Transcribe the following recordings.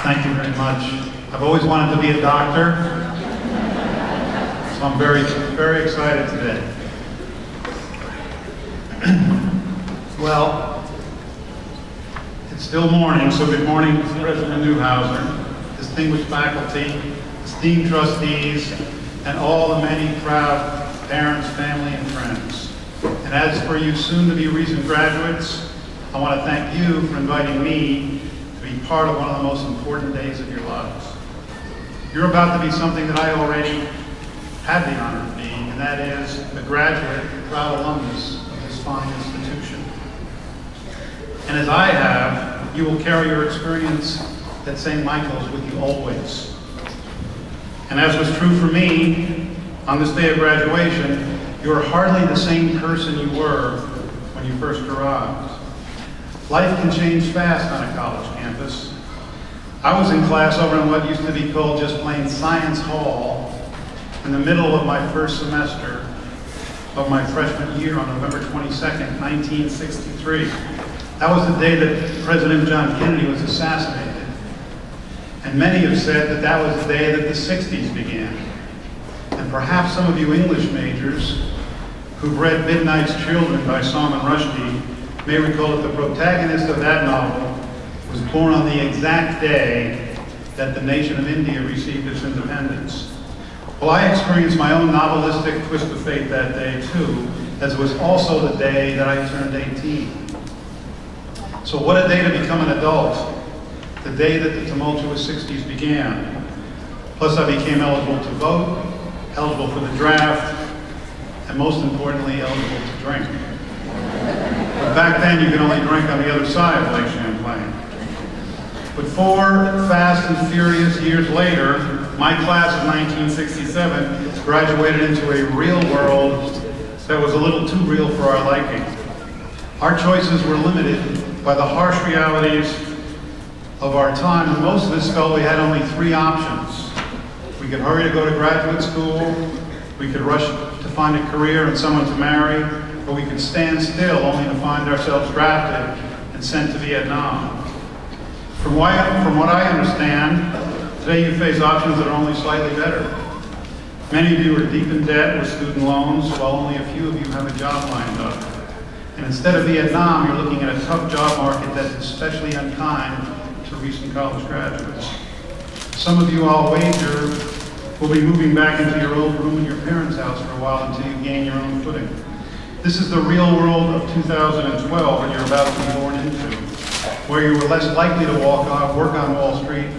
Thank you very much. I've always wanted to be a doctor, so I'm very, very excited today. Well, it's still morning, so good morning, President Newhouser, distinguished faculty, esteemed trustees, and all the many proud parents, family, and friends. And as for you soon-to-be recent graduates, I want to thank you for inviting me to be part of one of the most important days of your lives. You're about to be something that I already had the honor of being, and that is a graduate, proud alumnus of this fine institution. And as I have, you will carry your experience at St. Michael's with you always. And as was true for me, on this day of graduation, you are hardly the same person you were when you first arrived. Life can change fast on a college campus. I was in class over in what used to be called just plain Science Hall in the middle of my first semester of my freshman year on November 22nd, 1963. That was the day that President John Kennedy was assassinated. And many have said that that was the day that the 60s began. And perhaps some of you English majors who've read Midnight's Children by Salman Rushdie may recall that the protagonist of that novel was born on the exact day that the nation of India received its independence. Well, I experienced my own novelistic twist of fate that day too, as it was also the day that I turned 18. So what a day to become an adult, the day that the tumultuous 60s began. Plus I became eligible to vote, eligible for the draft, and most importantly, eligible to drink. But back then, you could only drink on the other side of Lake Champlain. But 4 fast and furious years later, my class of 1967 graduated into a real world that was a little too real for our liking. Our choices were limited by the harsh realities of our time, and most of us felt we had only 3 options. We could hurry to go to graduate school, we could rush to find a career and someone to marry, or we could stand still only to find ourselves drafted and sent to Vietnam. From what I understand, today you face options that are only slightly better. Many of you are deep in debt with student loans, while only a few of you have a job lined up. And instead of Vietnam, you're looking at a tough job market that's especially unkind to recent college graduates. Some of you, I'll wager, will be moving back into your old room in your parents' house for a while until you gain your own footing. This is the real world of 2012 that you're about to be born into, where you are less likely to work on Wall Street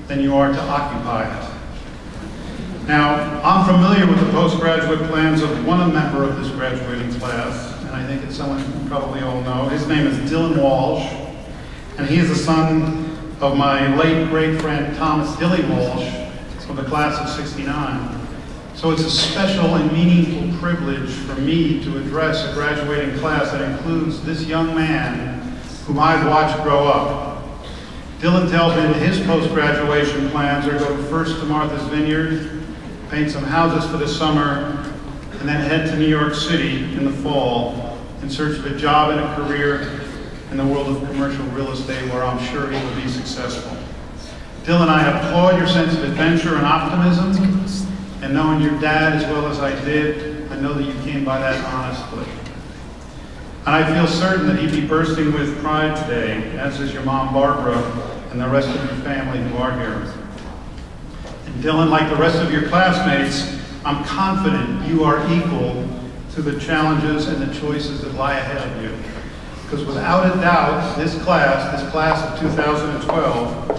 than you are to occupy it. Now, I'm familiar with the postgraduate plans of one member of this graduating class, and I think it's someone you probably all know. His name is Dylan Walsh, and he is the son of my late great friend Thomas Dilly Walsh of the class of '69. So it's a special and meaningful privilege for me to address a graduating class that includes this young man whom I've watched grow up. Dylan tells me that his post-graduation plans are to go first to Martha's Vineyard, paint some houses for the summer, and then head to New York City in the fall in search of a job and a career in the world of commercial real estate, where I'm sure he will be successful. Dylan, I applaud your sense of adventure and optimism, and knowing your dad as well as I did, I know that you came by that honestly. And I feel certain that he'd be bursting with pride today, as is your mom Barbara and the rest of your family who are here. And Dylan, like the rest of your classmates, I'm confident you are equal to the challenges and the choices that lie ahead of you. Because without a doubt, this class of 2012,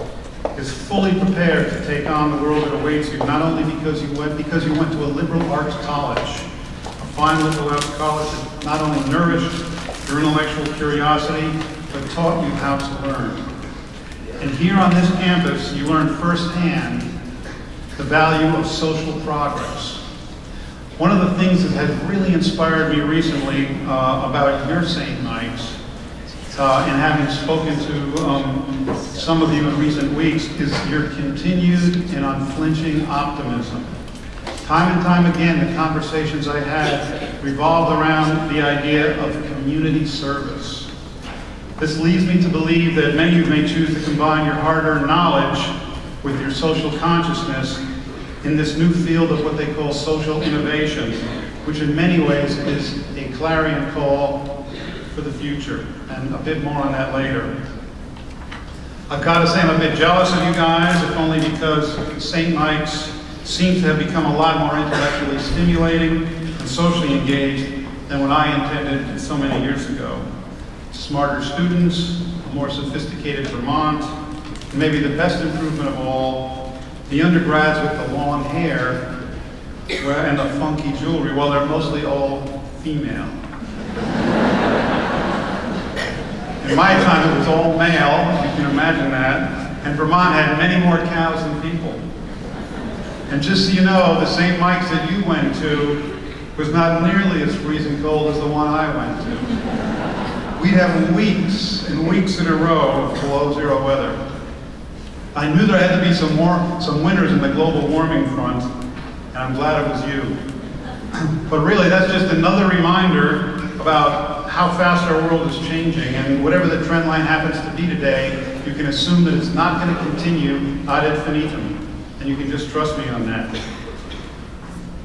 is fully prepared to take on the world that awaits you, not only because you went to a liberal arts college, a fine liberal arts college that not only nourished your intellectual curiosity, but taught you how to learn. And here on this campus, you learned firsthand the value of social progress. One of the things that has really inspired me recently about your St. Mike's, and having spoken to some of you in recent weeks, is your continued and unflinching optimism. Time and time again, the conversations I had revolved around the idea of community service. This leads me to believe that many of you may choose to combine your hard-earned knowledge with your social consciousness in this new field of what they call social innovation, which in many ways is a clarion call for the future, and a bit more on that later. I've got to say I'm a bit jealous of you guys, if only because St. Mike's seems to have become a lot more intellectually stimulating and socially engaged than what I intended so many years ago. Smarter students, a more sophisticated Vermont, and maybe the best improvement of all, the undergrads with the long hair and the funky jewelry, well, they're mostly all female. In my time, it was all male, you can imagine that, and Vermont had many more cows than people. And just so you know, the St. Mike's that you went to was not nearly as freezing cold as the one I went to. We'd have weeks and weeks in a row of below zero weather. I knew there had to be some winters in the global warming front, and I'm glad it was you. But really, that's just another reminder about how fast our world is changing, and whatever the trend line happens to be today, you can assume that it's not going to continue ad infinitum, and you can just trust me on that.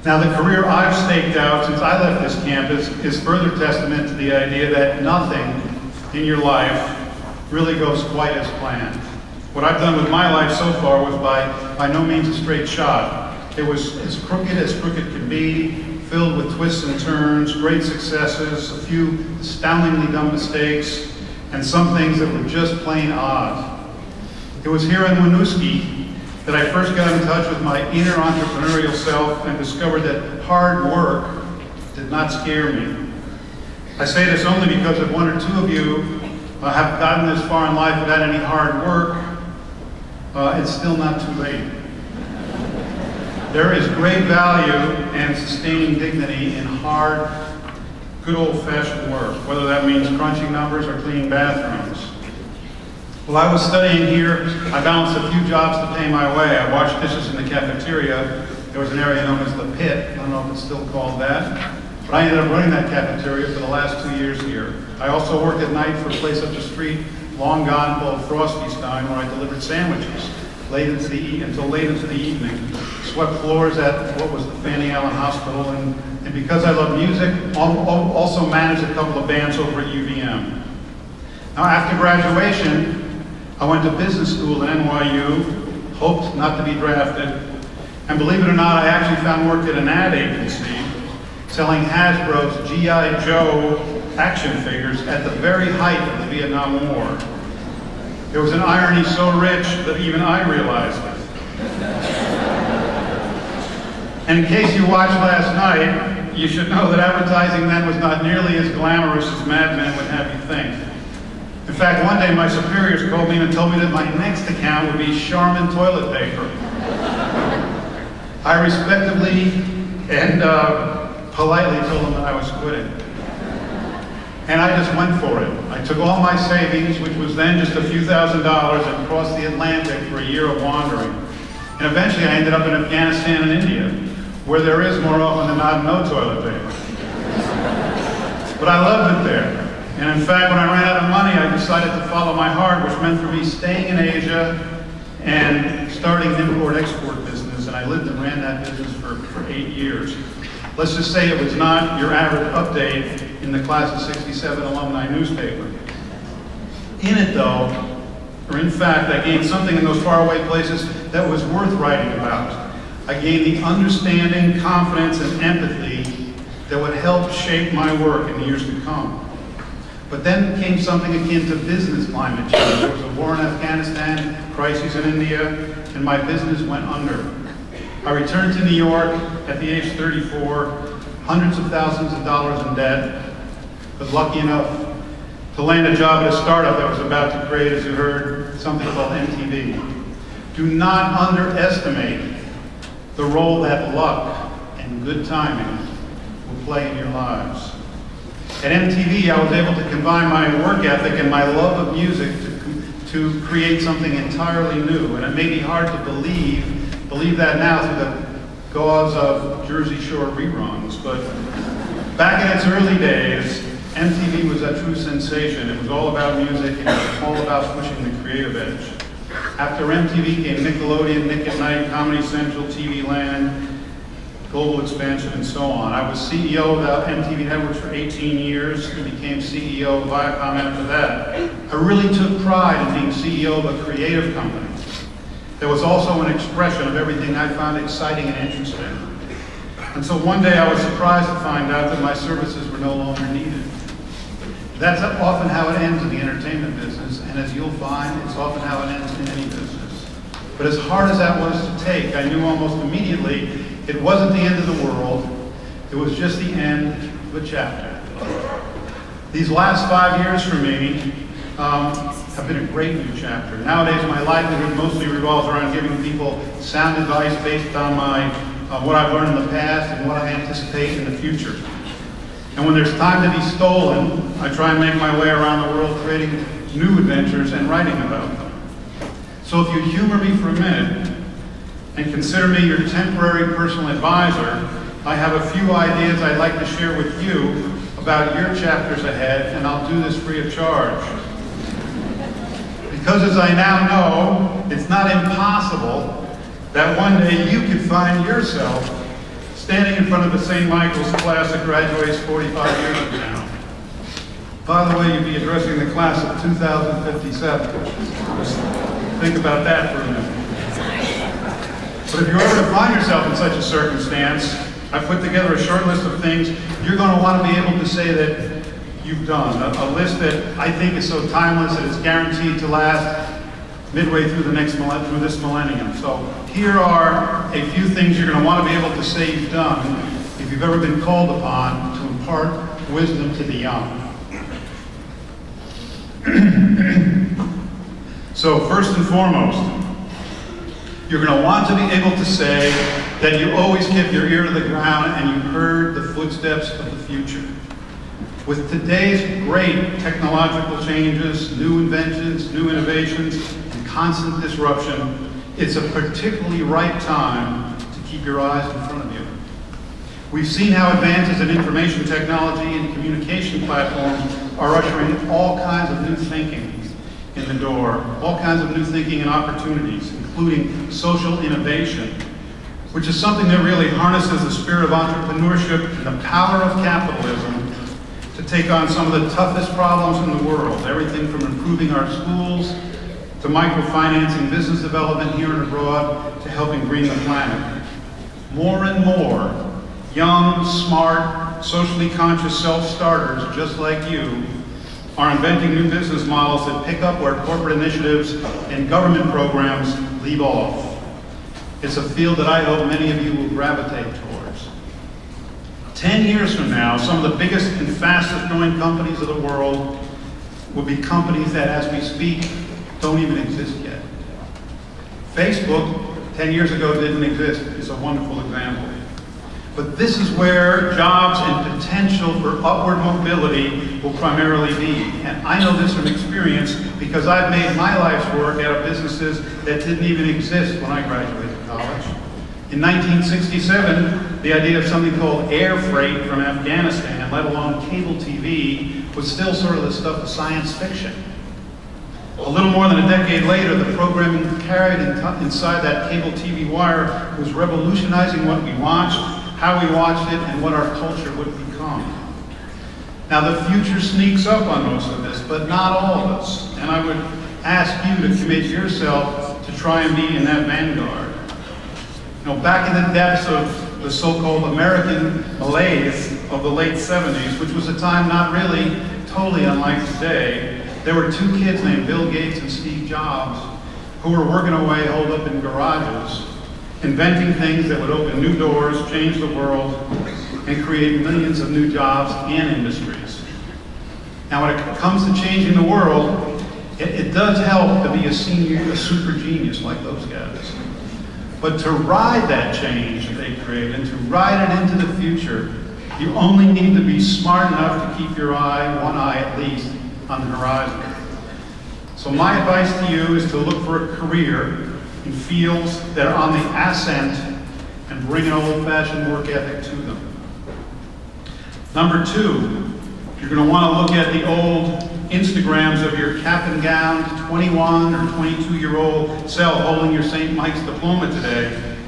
Now, the career I've staked out since I left this campus is further testament to the idea that nothing in your life really goes quite as planned. What I've done with my life so far was by no means a straight shot. It was as crooked could be, filled with twists and turns, great successes, a few astoundingly dumb mistakes, and some things that were just plain odd. It was here in Winooski that I first got in touch with my inner entrepreneurial self and discovered that hard work did not scare me. I say this only because if one or two of you have gotten this far in life without any hard work, it's still not too late. There is great value and sustaining dignity in hard, good old-fashioned work, whether that means crunching numbers or cleaning bathrooms. While I was studying here, I balanced a few jobs to pay my way. I washed dishes in the cafeteria. There was an area known as the Pit. I don't know if it's still called that. But I ended up running that cafeteria for the last 2 years here. I also worked at night for a place up the street, long gone, called Frosty Stein, where I delivered sandwiches until late into the evening. Swept floors at what was the Fanny Allen Hospital, and because I love music, also managed a couple of bands over at UVM. Now, after graduation, I went to business school at NYU, hoped not to be drafted, and believe it or not, I actually found work at an ad agency selling Hasbro's G.I. Joe action figures at the very height of the Vietnam War. There was an irony so rich that even I realized it. And in case you watched last night, you should know that advertising then was not nearly as glamorous as Mad Men would have you think. In fact, one day my superiors called me and told me that my next account would be Charmin toilet paper. I respectably and politely told them that I was quitting. And I just went for it. I took all my savings, which was then just a few $1,000s, and crossed the Atlantic for a year of wandering. And eventually I ended up in Afghanistan and India, where there is more often than not no toilet paper. But I loved it there. And in fact, when I ran out of money, I decided to follow my heart, which meant for me staying in Asia and starting an import-export business. And I lived and ran that business for 8 years. Let's just say it was not your average update in the class of '67 alumni newspaper. In it, though, or in fact, I gained something in those faraway places that was worth writing about. I gained the understanding, confidence, and empathy that would help shape my work in the years to come. But then came something akin to business climate change. There was a war in Afghanistan, crises in India, and my business went under. I returned to New York at the age of 34, hundreds of thousands of dollars in debt, but lucky enough to land a job at a startup that was about to create, as you heard, something called MTV. Do not underestimate the role that luck and good timing will play in your lives. At MTV, I was able to combine my work ethic and my love of music to create something entirely new, and it may be hard to believe that now through the gauze of Jersey Shore reruns, but back in its early days, MTV was a true sensation. It was all about music, and it was all about pushing the creative edge. After MTV came Nickelodeon, Nick at Night, Comedy Central, TV Land, global expansion, and so on. I was CEO of the MTV Networks for 18 years and became CEO of Viacom after that. I really took pride in being CEO of a creative company. There was also an expression of everything I found exciting and interesting. And so one day I was surprised to find out that my services were no longer needed. That's often how it ends in the entertainment business, and as you'll find, it's often how it ends in any business. But as hard as that was to take, I knew almost immediately it wasn't the end of the world, it was just the end of a chapter. These last 5 years for me have been a great new chapter. Nowadays my livelihood mostly revolves around giving people sound advice based on what I've learned in the past and what I anticipate in the future. And when there's time to be stolen, I try and make my way around the world creating new adventures and writing about them. So if you humor me for a minute and consider me your temporary personal advisor, I have a few ideas I'd like to share with you about your chapters ahead, and I'll do this free of charge. Because as I now know, it's not impossible that one day you could find yourself standing in front of the St. Michael's class that graduates 45 years from now. By the way, you'd be addressing the class of 2057. Just think about that for a minute. But if you ever find yourself in such a circumstance, I've put together a short list of things you're going to want to be able to say that you've done. A list that I think is so timeless that it's guaranteed to last midway through this millennium. So here are a few things you're going to want to be able to say you've done if you've ever been called upon to impart wisdom to the young. So first and foremost, you're going to want to be able to say that you always kept your ear to the ground and you heard the footsteps of the future. With today's great technological changes, new inventions, new innovations, and constant disruption, it's a particularly ripe time to keep your eyes in front of you. We've seen how advances in information technology and communication platforms are ushering all kinds of new thinking in the door, all kinds of new thinking and opportunities, including social innovation, which is something that really harnesses the spirit of entrepreneurship and the power of capitalism to take on some of the toughest problems in the world, everything from improving our schools to microfinancing business development here and abroad to helping green the planet. More and more young, smart, socially conscious self-starters just like you are inventing new business models that pick up where corporate initiatives and government programs leave off. It's a field that I hope many of you will gravitate towards. 10 years from now, some of the biggest and fastest growing companies of the world will be companies that, as we speak, don't even exist yet. Facebook, 10 years ago, didn't exist. It's a wonderful example. But this is where jobs and potential for upward mobility will primarily be. And I know this from experience because I've made my life's work out of businesses that didn't even exist when I graduated college. In 1967, the idea of something called air freight from Afghanistan, let alone cable TV, was still sort of the stuff of science fiction. A little more than a decade later, the programming carried inside that cable TV wire was revolutionizing what we watched, how we watched it, and what our culture would become. Now the future sneaks up on most of this, but not all of us. And I would ask you to commit yourself to try and be in that vanguard. You know, back in the depths of the so-called American malaise of the late 70s, which was a time not really totally unlike today, there were two kids named Bill Gates and Steve Jobs who were working away holed up in garages, inventing things that would open new doors, change the world, and create millions of new jobs and industries. Now when it comes to changing the world, it does help to be a super genius like those guys. But to ride that change that they create and to ride it into the future, you only need to be smart enough to keep your eye, one eye at least, on the horizon. So my advice to you is to look for a career in fields that are on the ascent and bring an old-fashioned work ethic to them. Number two, You're going to want to look at the old Instagrams of your cap and gown 21 or 22-year-old self holding your St. Mike's diploma today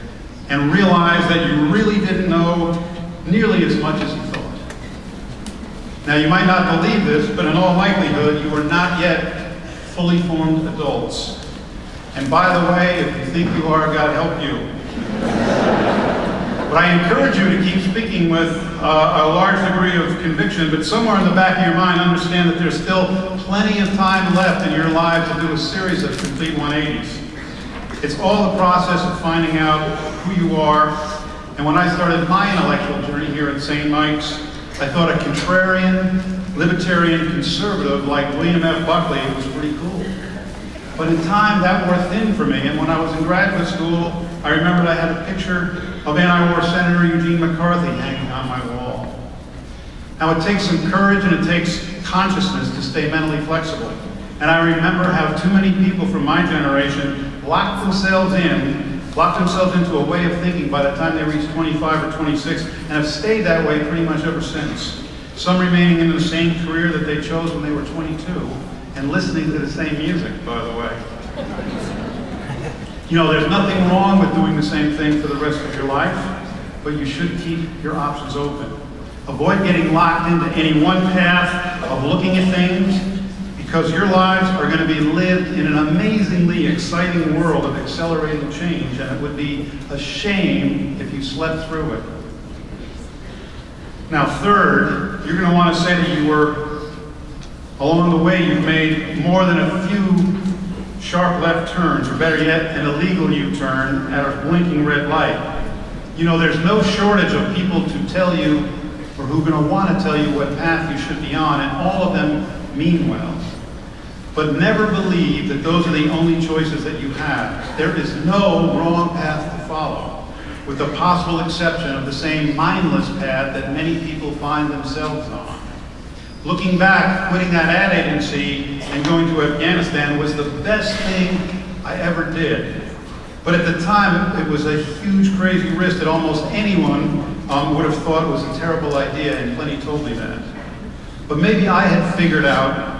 and realize that you really didn't know nearly as much as you thought. Now, you might not believe this, but in all likelihood, you are not yet fully formed adults. And by the way, if you think you are, God help you. But I encourage you to keep speaking with a large degree of conviction, but somewhere in the back of your mind, understand that there's still plenty of time left in your life to do a series of complete 180s. It's all the process of finding out who you are. And when I started my intellectual journey here at St. Mike's, I thought a contrarian, libertarian conservative like William F. Buckley was pretty cool. But in time, that wore thin for me. And when I was in graduate school, I remembered I had a picture of anti-war Senator Eugene McCarthy hanging on my wall. Now, it takes some courage and it takes consciousness to stay mentally flexible. And I remember how too many people from my generation locked themselves into a way of thinking by the time they reached 25 or 26 and have stayed that way pretty much ever since. Some remaining in the same career that they chose when they were 22 and listening to the same music, by the way. You know, there's nothing wrong with doing the same thing for the rest of your life, but you should keep your options open. Avoid getting locked into any one path of looking at things, because your lives are going to be lived in an amazingly exciting world of accelerating change, and it would be a shame if you slept through it. Now, third, you're going to want to say that you were, along the way, you've made more than a few sharp left turns, or better yet, an illegal U-turn at a blinking red light. You know, there's no shortage of people to tell you, or who are going to want to tell you what path you should be on, and all of them mean well. But never believe that those are the only choices that you have. There is no wrong path to follow, with the possible exception of the same mindless path that many people find themselves on. Looking back, quitting that ad agency and going to Afghanistan was the best thing I ever did. But at the time, it was a huge, crazy risk that almost anyone would have thought was a terrible idea, and plenty told me that. But maybe I had figured out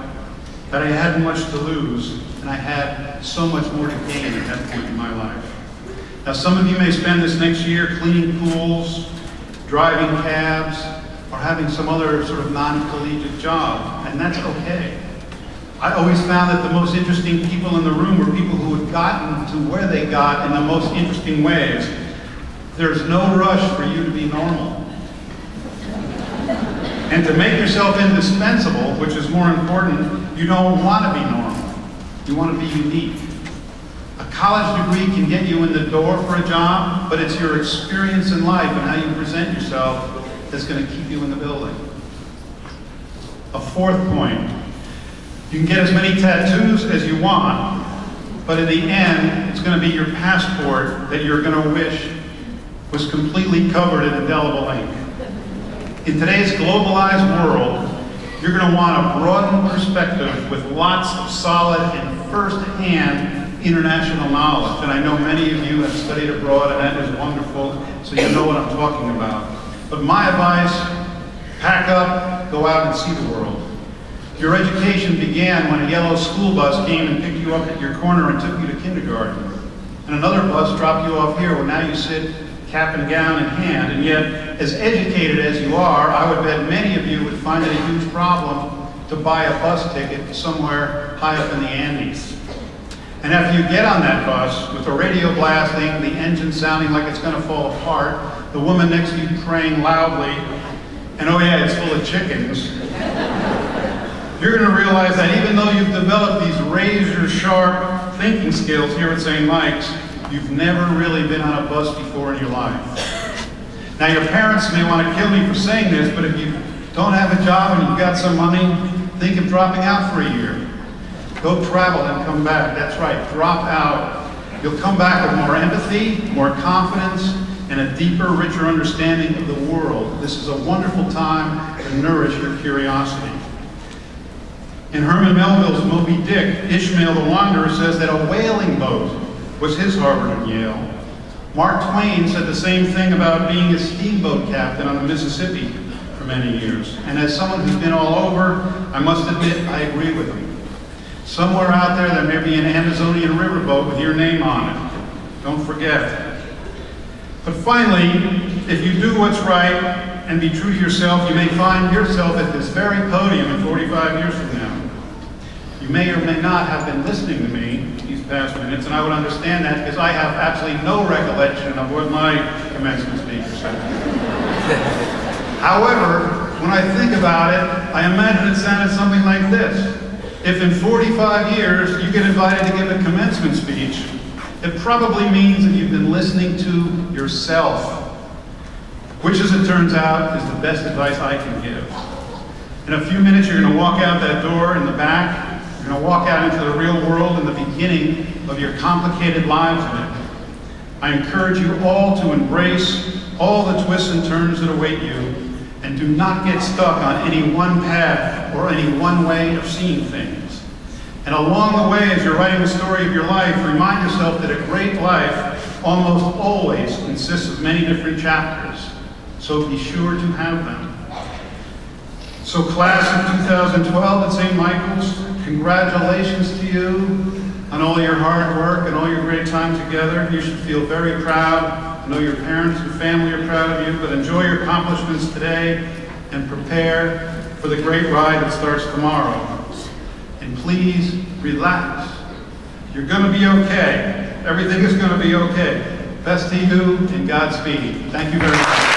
that I hadn't much to lose, and I had so much more to gain at that point in my life. Now, some of you may spend this next year cleaning pools, driving cabs, or having some other sort of non-collegiate job, and that's okay. I always found that the most interesting people in the room were people who had gotten to where they got in the most interesting ways. There's no rush for you to be normal. And to make yourself indispensable, which is more important, you don't want to be normal. You want to be unique. A college degree can get you in the door for a job, but it's your experience in life and how you present yourself that's going to keep you in the building. A fourth point, you can get as many tattoos as you want, but in the end, it's going to be your passport that you're going to wish was completely covered in indelible ink. In today's globalized world, you're going to want a broadened perspective with lots of solid and first-hand international knowledge. And I know many of you have studied abroad, and that is wonderful, so you know what I'm talking about. But my advice, pack up, go out and see the world. Your education began when a yellow school bus came and picked you up at your corner and took you to kindergarten. And another bus dropped you off here where now you sit cap and gown in hand. And yet, as educated as you are, I would bet many of you would find it a huge problem to buy a bus ticket to somewhere high up in the Andes. And after you get on that bus, with the radio blasting, the engine sounding like it's going to fall apart, the woman next to you praying loudly, and oh yeah, it's full of chickens, you're going to realize that even though you've developed these razor-sharp thinking skills here at St. Mike's, you've never really been on a bus before in your life. Now, your parents may want to kill me for saying this, but if you don't have a job and you've got some money, think of dropping out for a year. Go travel and come back. That's right, drop out. You'll come back with more empathy, more confidence, and a deeper, richer understanding of the world. This is a wonderful time to nourish your curiosity. In Herman Melville's Moby Dick, Ishmael the Wanderer says that a whaling boat was his Harvard and Yale. Mark Twain said the same thing about being a steamboat captain on the Mississippi for many years. And as someone who's been all over, I must admit I agree with him. Somewhere out there may be an Amazonian riverboat with your name on it. Don't forget. But finally, if you do what's right and be true to yourself, you may find yourself at this very podium in 45 years from now. You may or may not have been listening to me these past minutes, and I would understand that because I have absolutely no recollection of what my commencement speaker said. However, when I think about it, I imagine it sounded something like this. If in 45 years you get invited to give a commencement speech, it probably means that you've been listening to yourself, which, as it turns out, is the best advice I can give. In a few minutes, you're going to walk out that door in the back. You're going to walk out into the real world in the beginning of your complicated lives in it. I encourage you all to embrace all the twists and turns that await you, and do not get stuck on any one path or any one way of seeing things. And along the way, as you're writing the story of your life, remind yourself that a great life almost always consists of many different chapters. So be sure to have them. So class of 2012 at St. Michael's, congratulations to you on all your hard work and all your great time together. You should feel very proud. I know your parents and family are proud of you, but enjoy your accomplishments today and prepare for the great ride that starts tomorrow. And please relax. You're going to be okay. Everything is going to be okay. Best to you and Godspeed. Thank you very much.